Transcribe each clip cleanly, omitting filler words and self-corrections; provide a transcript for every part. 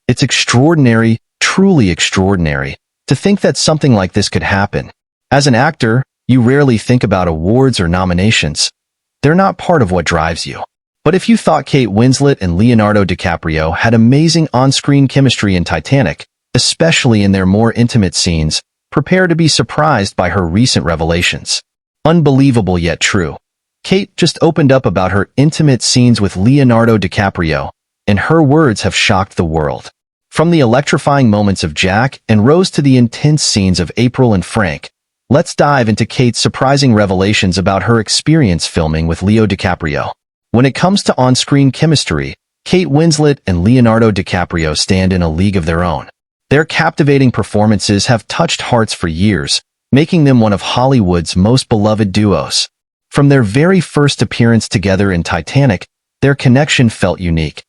It's extraordinary, truly extraordinary, to think that something like this could happen. As an actor, you rarely think about awards or nominations. They're not part of what drives you. But if you thought Kate Winslet and Leonardo DiCaprio had amazing on-screen chemistry in Titanic, especially in their more intimate scenes, prepare to be surprised by her recent revelations. Unbelievable yet true. Kate just opened up about her intimate scenes with Leonardo DiCaprio, and her words have shocked the world. From the electrifying moments of Jack and Rose to the intense scenes of April and Frank, let's dive into Kate's surprising revelations about her experience filming with Leo DiCaprio. When it comes to on-screen chemistry, Kate Winslet and Leonardo DiCaprio stand in a league of their own. Their captivating performances have touched hearts for years, making them one of Hollywood's most beloved duos. From their very first appearance together in Titanic, their connection felt unique,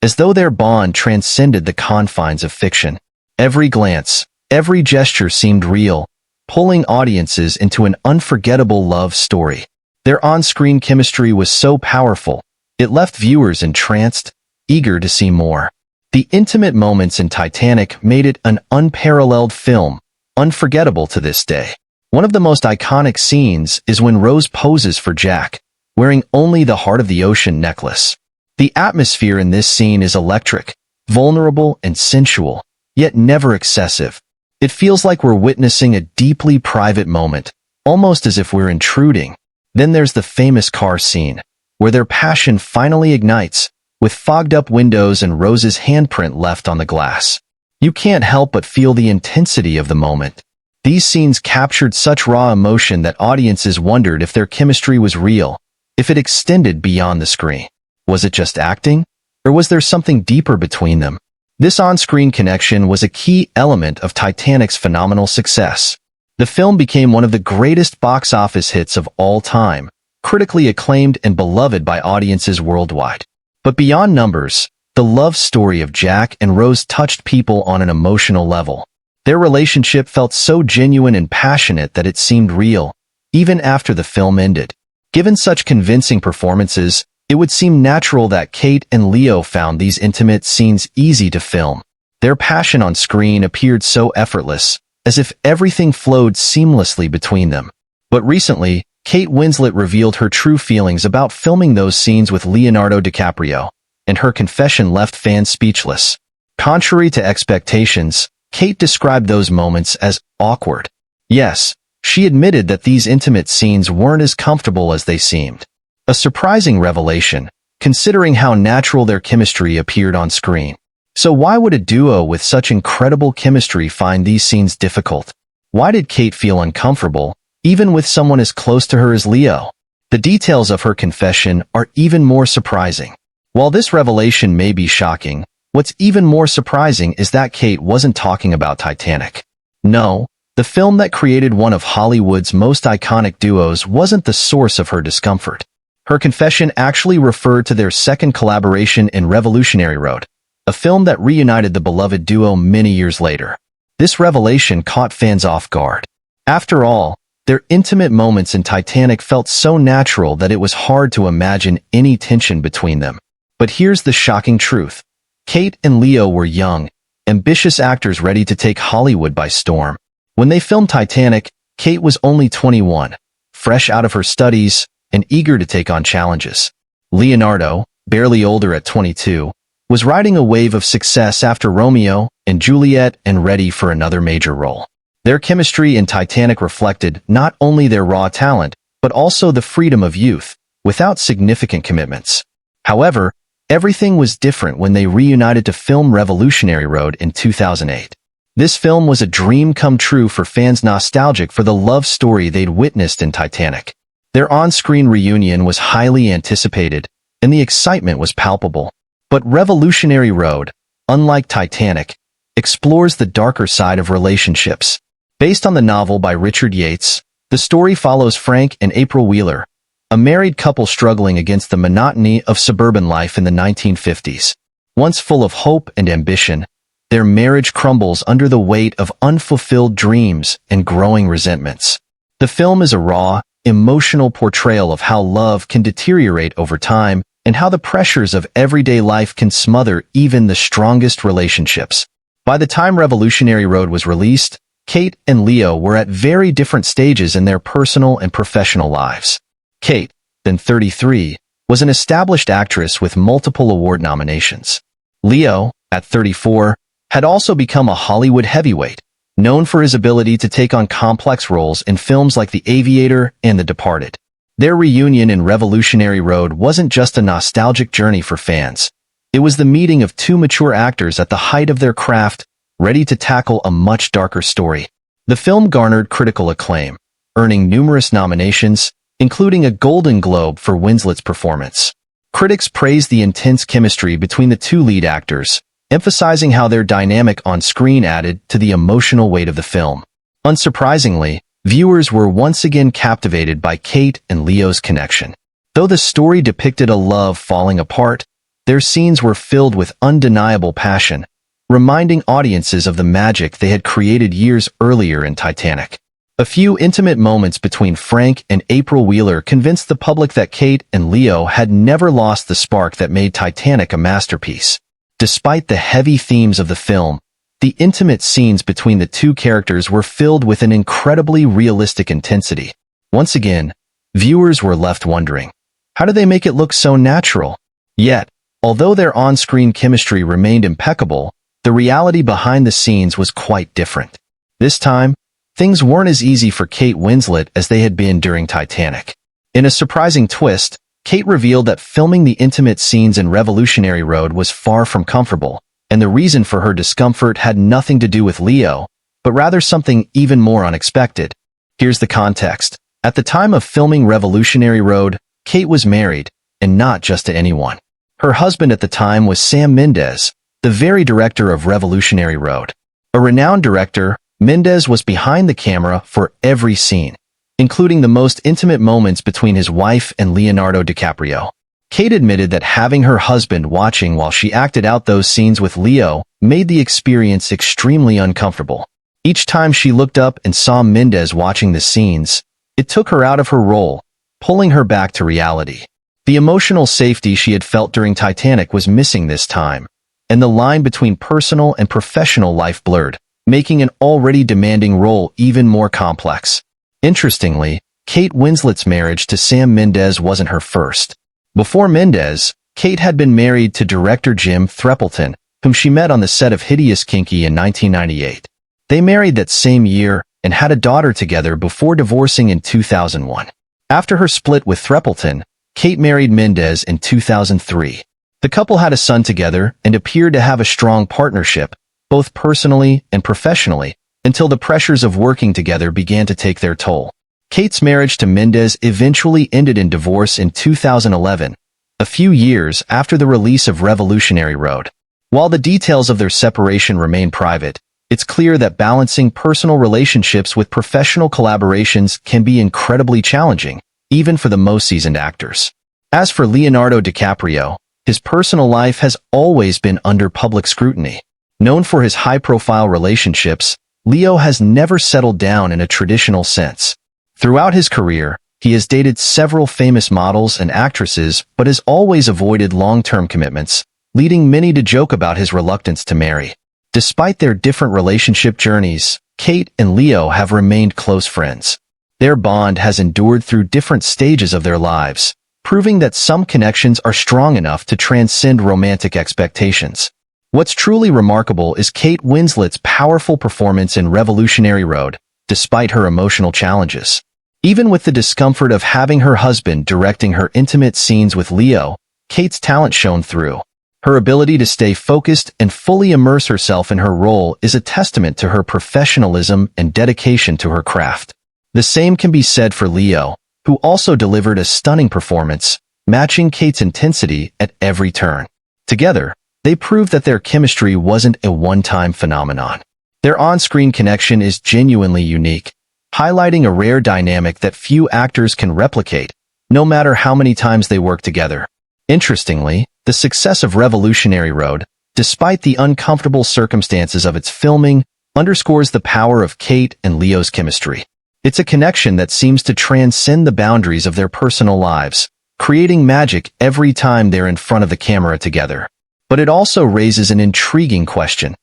as though their bond transcended the confines of fiction. Every glance, every gesture seemed real, pulling audiences into an unforgettable love story. Their on-screen chemistry was so powerful, it left viewers entranced, eager to see more. The intimate moments in Titanic made it an unparalleled film, unforgettable to this day. One of the most iconic scenes is when Rose poses for Jack, wearing only the Heart of the Ocean necklace. The atmosphere in this scene is electric, vulnerable and sensual, yet never excessive. It feels like we're witnessing a deeply private moment, almost as if we're intruding. Then there's the famous car scene, where their passion finally ignites, with fogged-up windows and Rose's handprint left on the glass. You can't help but feel the intensity of the moment. These scenes captured such raw emotion that audiences wondered if their chemistry was real, if it extended beyond the screen. Was it just acting? Or was there something deeper between them? This on-screen connection was a key element of Titanic's phenomenal success. The film became one of the greatest box office hits of all time, critically acclaimed and beloved by audiences worldwide. But beyond numbers, the love story of Jack and Rose touched people on an emotional level. Their relationship felt so genuine and passionate that it seemed real, even after the film ended. Given such convincing performances, it would seem natural that Kate and Leo found these intimate scenes easy to film. Their passion on screen appeared so effortless, as if everything flowed seamlessly between them. But recently, Kate Winslet revealed her true feelings about filming those scenes with Leonardo DiCaprio, and her confession left fans speechless. Contrary to expectations, Kate described those moments as awkward. Yes, she admitted that these intimate scenes weren't as comfortable as they seemed. A surprising revelation, considering how natural their chemistry appeared on screen. So why would a duo with such incredible chemistry find these scenes difficult? Why did Kate feel uncomfortable, even with someone as close to her as Leo? The details of her confession are even more surprising. While this revelation may be shocking, what's even more surprising is that Kate wasn't talking about Titanic. No, the film that created one of Hollywood's most iconic duos wasn't the source of her discomfort. Her confession actually referred to their second collaboration in Revolutionary Road, a film that reunited the beloved duo many years later. This revelation caught fans off guard. After all, their intimate moments in Titanic felt so natural that it was hard to imagine any tension between them. But here's the shocking truth. Kate and Leo were young, ambitious actors ready to take Hollywood by storm. When they filmed Titanic, Kate was only 21, fresh out of her studies, and eager to take on challenges. Leonardo, barely older at 22, was riding a wave of success after Romeo and Juliet and ready for another major role. Their chemistry in Titanic reflected not only their raw talent, but also the freedom of youth, without significant commitments. However, everything was different when they reunited to film Revolutionary Road in 2008. This film was a dream come true for fans nostalgic for the love story they'd witnessed in Titanic. Their on-screen reunion was highly anticipated, and the excitement was palpable. But Revolutionary Road, unlike Titanic, explores the darker side of relationships. Based on the novel by Richard Yates, the story follows Frank and April Wheeler, a married couple struggling against the monotony of suburban life in the 1950s. Once full of hope and ambition, their marriage crumbles under the weight of unfulfilled dreams and growing resentments. The film is a raw, emotional portrayal of how love can deteriorate over time, and how the pressures of everyday life can smother even the strongest relationships. By the time Revolutionary Road was released, Kate and Leo were at very different stages in their personal and professional lives. Kate, then 33, was an established actress with multiple award nominations. Leo, at 34, had also become a Hollywood heavyweight, known for his ability to take on complex roles in films like The Aviator and The Departed. Their reunion in Revolutionary Road wasn't just a nostalgic journey for fans. It was the meeting of two mature actors at the height of their craft, ready to tackle a much darker story. The film garnered critical acclaim, earning numerous nominations, including a Golden Globe for Winslet's performance. Critics praised the intense chemistry between the two lead actors, emphasizing how their dynamic on screen added to the emotional weight of the film. Unsurprisingly, viewers were once again captivated by Kate and Leo's connection. Though the story depicted a love falling apart, their scenes were filled with undeniable passion, reminding audiences of the magic they had created years earlier in Titanic. A few intimate moments between Frank and April Wheeler convinced the public that Kate and Leo had never lost the spark that made Titanic a masterpiece. Despite the heavy themes of the film, the intimate scenes between the two characters were filled with an incredibly realistic intensity. Once again, viewers were left wondering, how do they make it look so natural? Yet, although their on-screen chemistry remained impeccable, the reality behind the scenes was quite different. This time, things weren't as easy for Kate Winslet as they had been during Titanic. In a surprising twist, Kate revealed that filming the intimate scenes in Revolutionary Road was far from comfortable, and the reason for her discomfort had nothing to do with Leo, but rather something even more unexpected. Here's the context. At the time of filming Revolutionary Road, Kate was married, and not just to anyone. Her husband at the time was Sam Mendes, the very director of Revolutionary Road. A renowned director, Mendes was behind the camera for every scene, including the most intimate moments between his wife and Leonardo DiCaprio. Kate admitted that having her husband watching while she acted out those scenes with Leo made the experience extremely uncomfortable. Each time she looked up and saw Mendes watching the scenes, it took her out of her role, pulling her back to reality. The emotional safety she had felt during Titanic was missing this time, and the line between personal and professional life blurred, making an already demanding role even more complex. Interestingly, Kate Winslet's marriage to Sam Mendes wasn't her first. Before Mendes, Kate had been married to director Jim Threppleton, whom she met on the set of Hideous Kinky in 1998. They married that same year and had a daughter together before divorcing in 2001. After her split with Threppleton, Kate married Mendes in 2003. The couple had a son together and appeared to have a strong partnership, both personally and professionally, until the pressures of working together began to take their toll. Kate's marriage to Mendes eventually ended in divorce in 2011, a few years after the release of Revolutionary Road. While the details of their separation remain private, it's clear that balancing personal relationships with professional collaborations can be incredibly challenging, even for the most seasoned actors. As for Leonardo DiCaprio, his personal life has always been under public scrutiny. Known for his high-profile relationships, Leo has never settled down in a traditional sense. Throughout his career, he has dated several famous models and actresses but has always avoided long-term commitments, leading many to joke about his reluctance to marry. Despite their different relationship journeys, Kate and Leo have remained close friends. Their bond has endured through different stages of their lives, proving that some connections are strong enough to transcend romantic expectations. What's truly remarkable is Kate Winslet's powerful performance in Revolutionary Road, despite her emotional challenges. Even with the discomfort of having her husband directing her intimate scenes with Leo, Kate's talent shone through. Her ability to stay focused and fully immerse herself in her role is a testament to her professionalism and dedication to her craft. The same can be said for Leo, who also delivered a stunning performance, matching Kate's intensity at every turn. Together, they proved that their chemistry wasn't a one-time phenomenon. Their on-screen connection is genuinely unique, highlighting a rare dynamic that few actors can replicate, no matter how many times they work together. Interestingly, the success of Revolutionary Road, despite the uncomfortable circumstances of its filming, underscores the power of Kate and Leo's chemistry. It's a connection that seems to transcend the boundaries of their personal lives, creating magic every time they're in front of the camera together. But it also raises an intriguing question.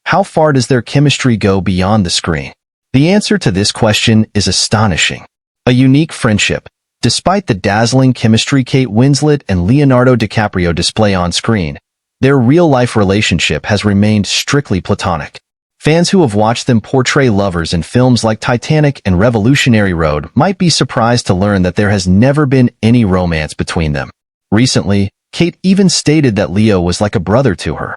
How far does their chemistry go beyond the screen? The answer to this question is astonishing. A unique friendship. Despite the dazzling chemistry Kate Winslet and Leonardo DiCaprio display on screen, their real-life relationship has remained strictly platonic. Fans who have watched them portray lovers in films like Titanic and Revolutionary Road might be surprised to learn that there has never been any romance between them. Recently, Kate even stated that Leo was like a brother to her,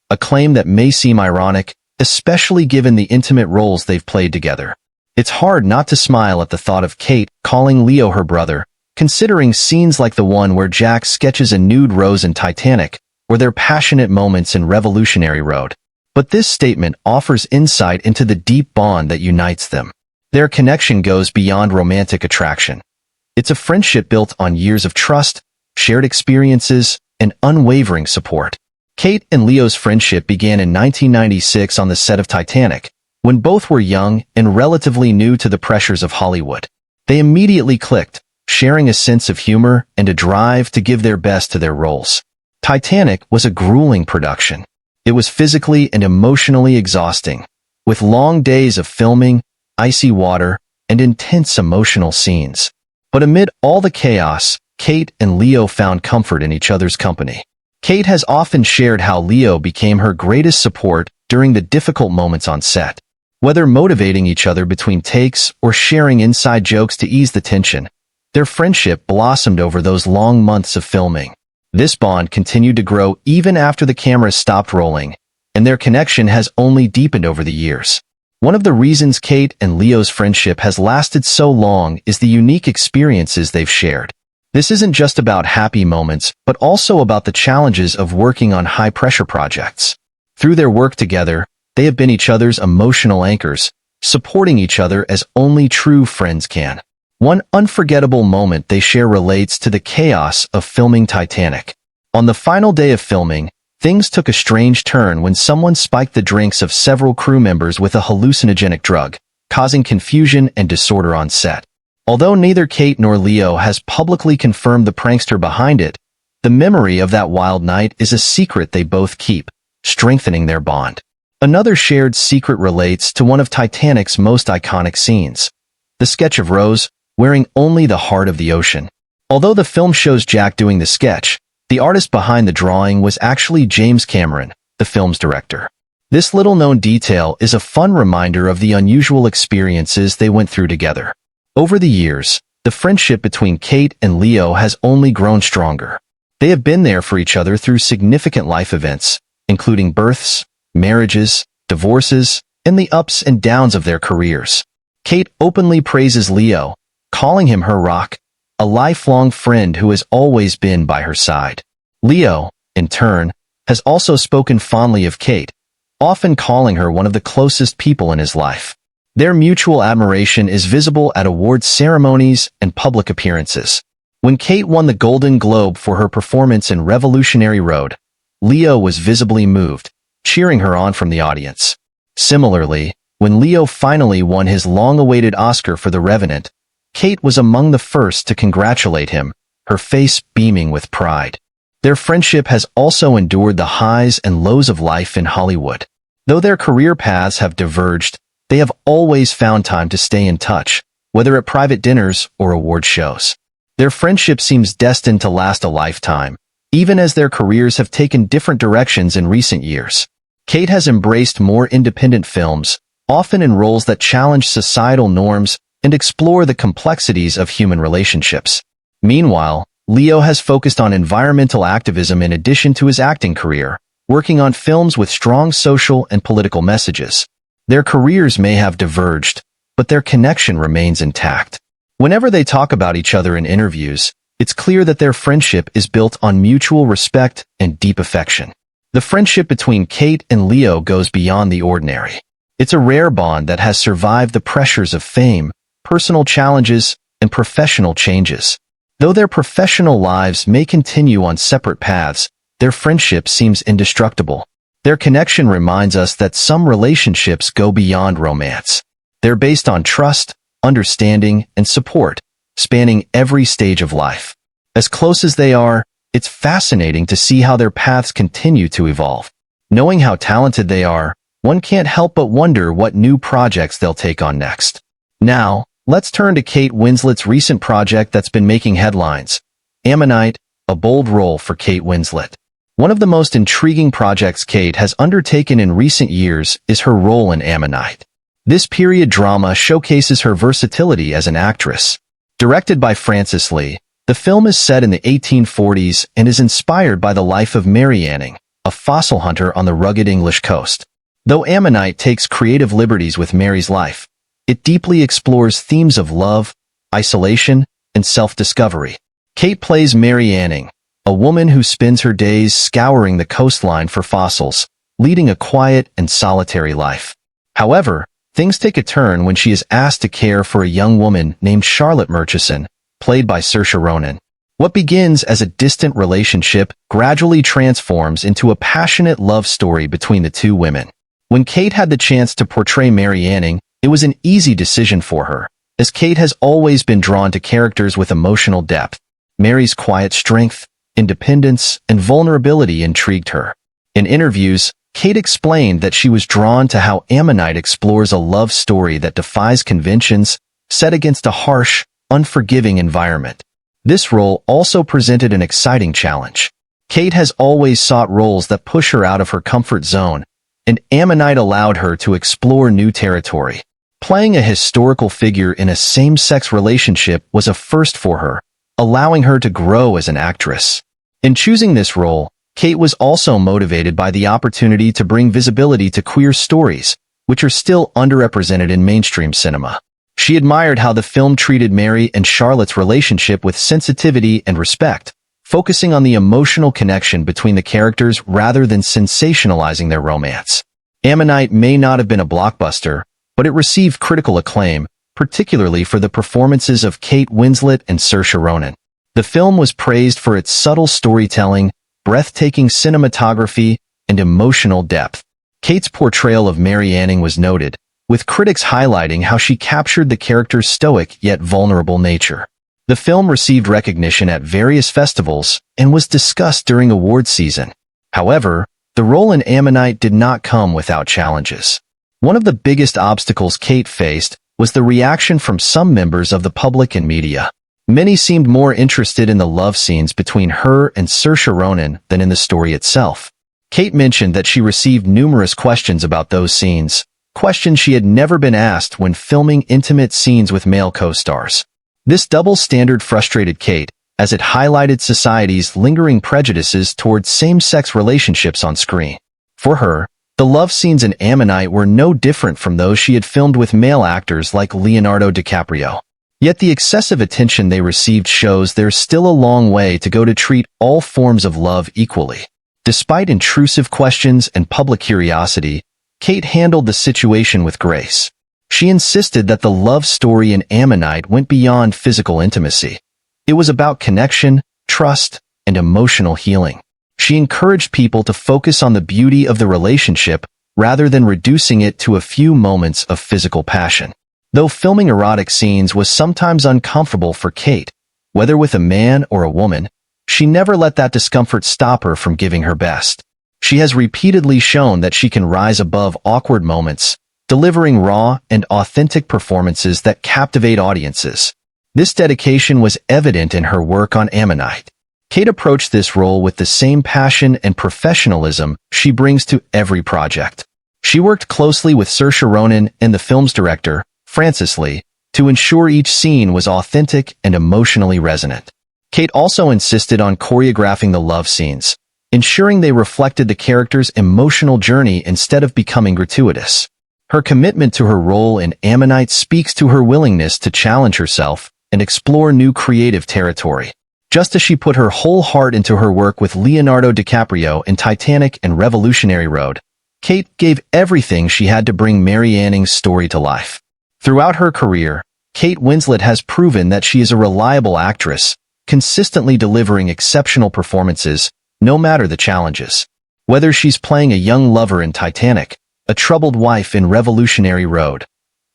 a claim that may seem ironic, especially given the intimate roles they've played together. It's hard not to smile at the thought of Kate calling Leo her brother, considering scenes like the one where Jack sketches a nude Rose in Titanic, or their passionate moments in Revolutionary Road. But this statement offers insight into the deep bond that unites them. Their connection goes beyond romantic attraction. It's a friendship built on years of trust, shared experiences, and unwavering support. Kate and Leo's friendship began in 1996 on the set of Titanic, when both were young and relatively new to the pressures of Hollywood. They immediately clicked, sharing a sense of humor and a drive to give their best to their roles. Titanic was a grueling production. It was physically and emotionally exhausting, with long days of filming, icy water, and intense emotional scenes. But amid all the chaos, Kate and Leo found comfort in each other's company. Kate has often shared how Leo became her greatest support during the difficult moments on set. Whether motivating each other between takes or sharing inside jokes to ease the tension, their friendship blossomed over those long months of filming. This bond continued to grow even after the cameras stopped rolling, and their connection has only deepened over the years. One of the reasons Kate and Leo's friendship has lasted so long is the unique experiences they've shared. This isn't just about happy moments, but also about the challenges of working on high-pressure projects. Through their work together, they have been each other's emotional anchors, supporting each other as only true friends can. One unforgettable moment they share relates to the chaos of filming Titanic. On the final day of filming, things took a strange turn when someone spiked the drinks of several crew members with a hallucinogenic drug, causing confusion and disorder on set. Although neither Kate nor Leo has publicly confirmed the prankster behind it, the memory of that wild night is a secret they both keep, strengthening their bond. Another shared secret relates to one of Titanic's most iconic scenes, the sketch of Rose wearing only the heart of the ocean. Although the film shows Jack doing the sketch, the artist behind the drawing was actually James Cameron, the film's director. This little-known detail is a fun reminder of the unusual experiences they went through together. Over the years, the friendship between Kate and Leo has only grown stronger. They have been there for each other through significant life events, including births, marriages, divorces, and the ups and downs of their careers. Kate openly praises Leo, calling him her rock, a lifelong friend who has always been by her side. Leo, in turn, has also spoken fondly of Kate, often calling her one of the closest people in his life. Their mutual admiration is visible at awards ceremonies and public appearances. When Kate won the Golden Globe for her performance in Revolutionary Road, Leo was visibly moved, cheering her on from the audience. Similarly, when Leo finally won his long-awaited Oscar for The Revenant, Kate was among the first to congratulate him, her face beaming with pride. Their friendship has also endured the highs and lows of life in Hollywood. Though their career paths have diverged, they have always found time to stay in touch, whether at private dinners or award shows. Their friendship seems destined to last a lifetime, even as their careers have taken different directions in recent years. Kate has embraced more independent films, often in roles that challenge societal norms and explore the complexities of human relationships. Meanwhile, Leo has focused on environmental activism in addition to his acting career, working on films with strong social and political messages. Their careers may have diverged, but their connection remains intact. Whenever they talk about each other in interviews, it's clear that their friendship is built on mutual respect and deep affection. The friendship between Kate and Leo goes beyond the ordinary. It's a rare bond that has survived the pressures of fame, personal challenges, and professional changes. Though their professional lives may continue on separate paths, their friendship seems indestructible. Their connection reminds us that some relationships go beyond romance. They're based on trust, understanding, and support, spanning every stage of life. As close as they are, it's fascinating to see how their paths continue to evolve. Knowing how talented they are, one can't help but wonder what new projects they'll take on next. Now, let's turn to Kate Winslet's recent project that's been making headlines. Ammonite, a bold role for Kate Winslet. One of the most intriguing projects Kate has undertaken in recent years is her role in Ammonite. This period drama showcases her versatility as an actress. Directed by Francis Lee, the film is set in the 1840s and is inspired by the life of Mary Anning, a fossil hunter on the rugged English coast. Though Ammonite takes creative liberties with Mary's life, it deeply explores themes of love, isolation, and self-discovery. Kate plays Mary Anning, a woman who spends her days scouring the coastline for fossils, leading a quiet and solitary life. However, things take a turn when she is asked to care for a young woman named Charlotte Murchison, played by Saoirse Ronan. What begins as a distant relationship gradually transforms into a passionate love story between the two women. When Kate had the chance to portray Mary Anning, it was an easy decision for her, as Kate has always been drawn to characters with emotional depth. Mary's quiet strength, independence, and vulnerability intrigued her. In interviews, Kate explained that she was drawn to how Ammonite explores a love story that defies conventions, set against a harsh, unforgiving environment. This role also presented an exciting challenge. Kate has always sought roles that push her out of her comfort zone, and Ammonite allowed her to explore new territory. Playing a historical figure in a same-sex relationship was a first for her, allowing her to grow as an actress. In choosing this role, Kate was also motivated by the opportunity to bring visibility to queer stories, which are still underrepresented in mainstream cinema. She admired how the film treated Mary and Charlotte's relationship with sensitivity and respect, focusing on the emotional connection between the characters rather than sensationalizing their romance. Ammonite may not have been a blockbuster, but it received critical acclaim, particularly for the performances of Kate Winslet and Saoirse Ronan. The film was praised for its subtle storytelling, breathtaking cinematography, and emotional depth. Kate's portrayal of Mary Anning was noted, with critics highlighting how she captured the character's stoic yet vulnerable nature. The film received recognition at various festivals and was discussed during awards season. However, the role in Ammonite did not come without challenges. One of the biggest obstacles Kate faced was the reaction from some members of the public and media. Many seemed more interested in the love scenes between her and Saoirse Ronan than in the story itself. Kate mentioned that she received numerous questions about those scenes, questions she had never been asked when filming intimate scenes with male co-stars. This double standard frustrated Kate, as it highlighted society's lingering prejudices towards same-sex relationships on screen. For her, the love scenes in Ammonite were no different from those she had filmed with male actors like Leonardo DiCaprio. Yet the excessive attention they received shows there's still a long way to go to treat all forms of love equally. Despite intrusive questions and public curiosity, Kate handled the situation with grace. She insisted that the love story in Ammonite went beyond physical intimacy. It was about connection, trust, and emotional healing. She encouraged people to focus on the beauty of the relationship rather than reducing it to a few moments of physical passion. Though filming erotic scenes was sometimes uncomfortable for Kate, whether with a man or a woman, she never let that discomfort stop her from giving her best. She has repeatedly shown that she can rise above awkward moments, delivering raw and authentic performances that captivate audiences. This dedication was evident in her work on Ammonite. Kate approached this role with the same passion and professionalism she brings to every project. She worked closely with Saoirse Ronan and the film's director, Francis Lee, to ensure each scene was authentic and emotionally resonant. Kate also insisted on choreographing the love scenes, ensuring they reflected the character's emotional journey instead of becoming gratuitous. Her commitment to her role in Ammonite speaks to her willingness to challenge herself and explore new creative territory. Just as she put her whole heart into her work with Leonardo DiCaprio in Titanic and Revolutionary Road, Kate gave everything she had to bring Mary Anning's story to life. Throughout her career, Kate Winslet has proven that she is a reliable actress, consistently delivering exceptional performances, no matter the challenges. Whether she's playing a young lover in Titanic, a troubled wife in Revolutionary Road,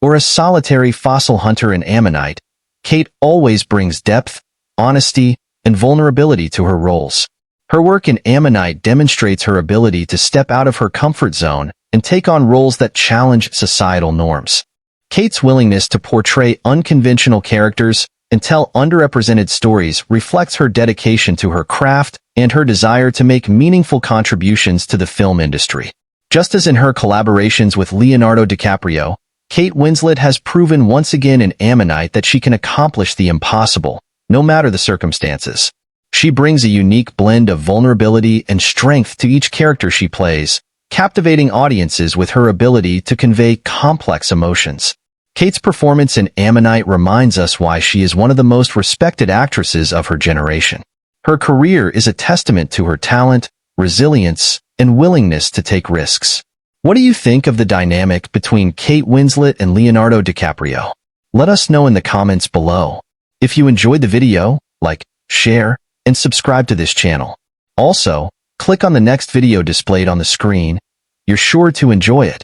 or a solitary fossil hunter in Ammonite, Kate always brings depth, honesty, and vulnerability to her roles. Her work in Ammonite demonstrates her ability to step out of her comfort zone and take on roles that challenge societal norms. Kate's willingness to portray unconventional characters and tell underrepresented stories reflects her dedication to her craft and her desire to make meaningful contributions to the film industry. Just as in her collaborations with Leonardo DiCaprio, Kate Winslet has proven once again in Ammonite that she can accomplish the impossible, no matter the circumstances. She brings a unique blend of vulnerability and strength to each character she plays, captivating audiences with her ability to convey complex emotions. Kate's performance in Ammonite reminds us why she is one of the most respected actresses of her generation. Her career is a testament to her talent, resilience, and willingness to take risks. What do you think of the dynamic between Kate Winslet and Leonardo DiCaprio? Let us know in the comments below. If you enjoyed the video, like, share, and subscribe to this channel. Also, click on the next video displayed on the screen. You're sure to enjoy it.